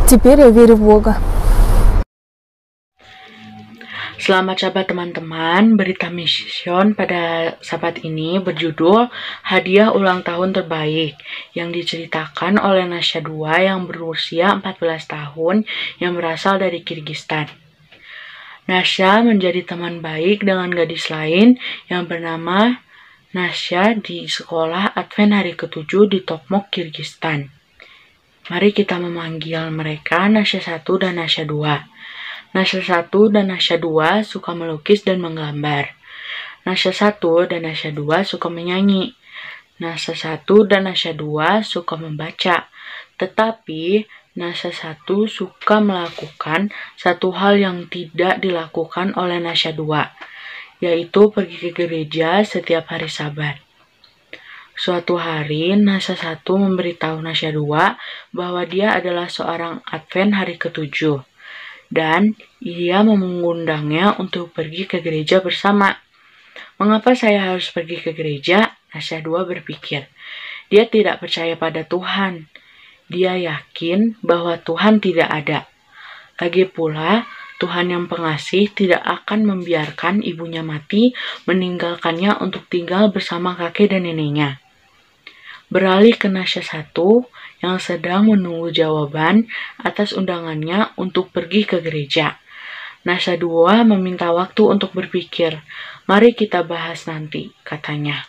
Теперь я верю в Бога. Selamat Sabat teman-teman, berita mission pada Sabat ini berjudul Hadiah Ulang Tahun Terbaik yang diceritakan oleh Nasya 2 yang berusia 14 tahun yang berasal dari Kirgistan. Nasya menjadi teman baik dengan gadis lain yang bernama Nasya di sekolah Advent hari ke-7 di Tokmok, Kirgistan. Mari kita memanggil mereka Nasya 1 dan Nasya 2. Nasya 1 dan Nasya 2 suka melukis dan menggambar. Nasya 1 dan Nasya 2 suka menyanyi. Nasya 1 dan Nasya 2 suka membaca. Tetapi Nasya 1 suka melakukan satu hal yang tidak dilakukan oleh Nasya 2, yaitu pergi ke gereja setiap hari Sabat. Suatu hari, Nasya 1 memberitahu Nasya 2 bahwa dia adalah seorang Advent hari ke-7. Dan ia mengundangnya untuk pergi ke gereja bersama. Mengapa saya harus pergi ke gereja? Nasya 2 berpikir. Dia tidak percaya pada Tuhan. Dia yakin bahwa Tuhan tidak ada. Lagi pula, Tuhan yang pengasih tidak akan membiarkan ibunya mati, meninggalkannya untuk tinggal bersama kakek dan neneknya. Beralih ke Nasya 1 yang sedang menunggu jawaban atas undangannya untuk pergi ke gereja. Nasya 2 meminta waktu untuk berpikir. Mari kita bahas nanti, katanya.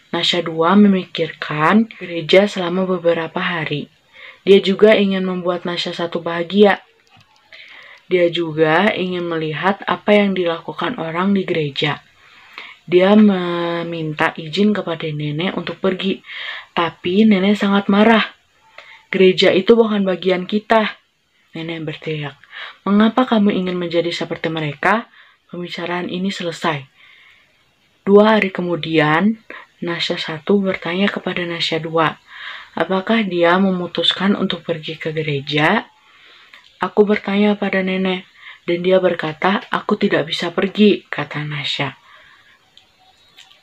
Nasya 2 memikirkan gereja selama beberapa hari. Dia juga ingin membuat Nasya 1 bahagia. Dia juga ingin melihat apa yang dilakukan orang di gereja. Dia meminta izin kepada nenek untuk pergi, tapi nenek sangat marah. Gereja itu bukan bagian kita, nenek berteriak. Mengapa kamu ingin menjadi seperti mereka? Pembicaraan ini selesai. 2 hari kemudian, Nasya 1 bertanya kepada Nasya 2, apakah dia memutuskan untuk pergi ke gereja? Aku bertanya pada nenek, dan dia berkata, aku tidak bisa pergi, kata Nasya.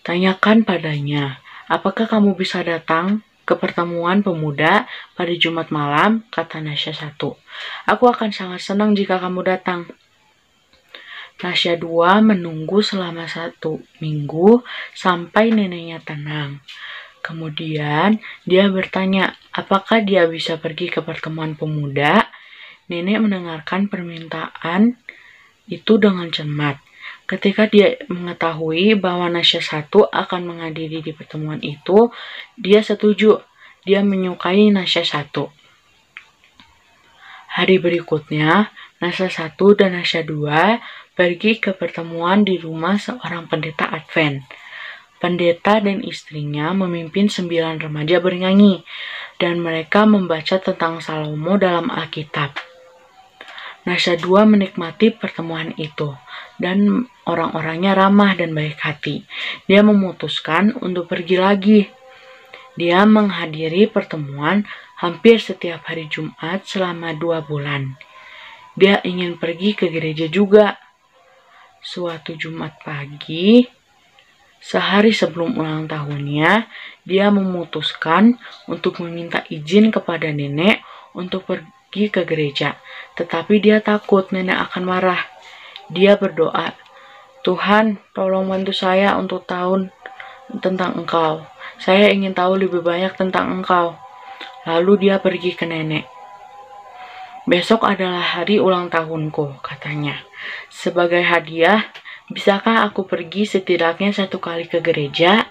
Tanyakan padanya, apakah kamu bisa datang ke pertemuan pemuda pada Jumat malam, kata Nasya 1. Aku akan sangat senang jika kamu datang. Nasya 2 menunggu selama 1 minggu sampai neneknya tenang. Kemudian dia bertanya, apakah dia bisa pergi ke pertemuan pemuda? Nenek mendengarkan permintaan itu dengan cermat. Ketika dia mengetahui bahwa Nasya 1 akan menghadiri di pertemuan itu, dia setuju. Dia menyukai Nasya 1. Hari berikutnya, Nasya 1 dan Nasya 2 pergi ke pertemuan di rumah seorang pendeta Advent. Pendeta dan istrinya memimpin 9 remaja bernyanyi, dan mereka membaca tentang Salomo dalam Alkitab. Nasya 2 menikmati pertemuan itu, dan orang-orangnya ramah dan baik hati. Dia memutuskan untuk pergi lagi. Dia menghadiri pertemuan hampir setiap hari Jumat selama 2 bulan. Dia ingin pergi ke gereja juga. Suatu Jumat pagi, sehari sebelum ulang tahunnya, dia memutuskan untuk meminta izin kepada nenek untuk pergi ke gereja. Tetapi dia takut nenek akan marah. Dia berdoa, Tuhan, tolong bantu saya untuk tahu tentang Engkau. Saya ingin tahu lebih banyak tentang Engkau. Lalu dia pergi ke nenek. Besok adalah hari ulang tahunku, katanya. Sebagai hadiah, bisakah aku pergi setidaknya 1 kali ke gereja?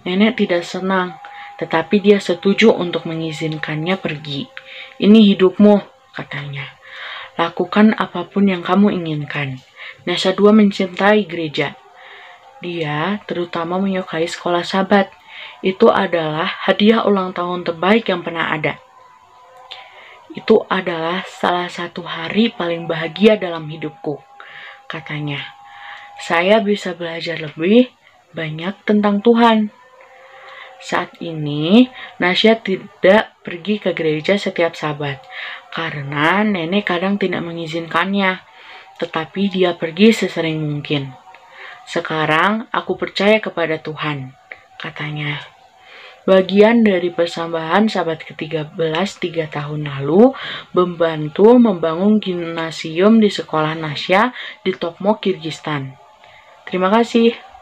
Nenek tidak senang, tetapi dia setuju untuk mengizinkannya pergi. Ini hidupmu, katanya. Lakukan apapun yang kamu inginkan. Nasya 2 mencintai gereja. Dia terutama menyukai sekolah Sabat. Itu adalah hadiah ulang tahun terbaik yang pernah ada. Itu adalah salah satu hari paling bahagia dalam hidupku, katanya. Saya bisa belajar lebih banyak tentang Tuhan. Saat ini, Nasya tidak pergi ke gereja setiap Sabat, karena nenek kadang tidak mengizinkannya, tetapi dia pergi sesering mungkin. Sekarang aku percaya kepada Tuhan, katanya. Bagian dari persembahan sahabat ke-13 3 tahun lalu membantu membangun gimnasium di sekolah Nasya di Tokmo, Kirgistan. Terima kasih.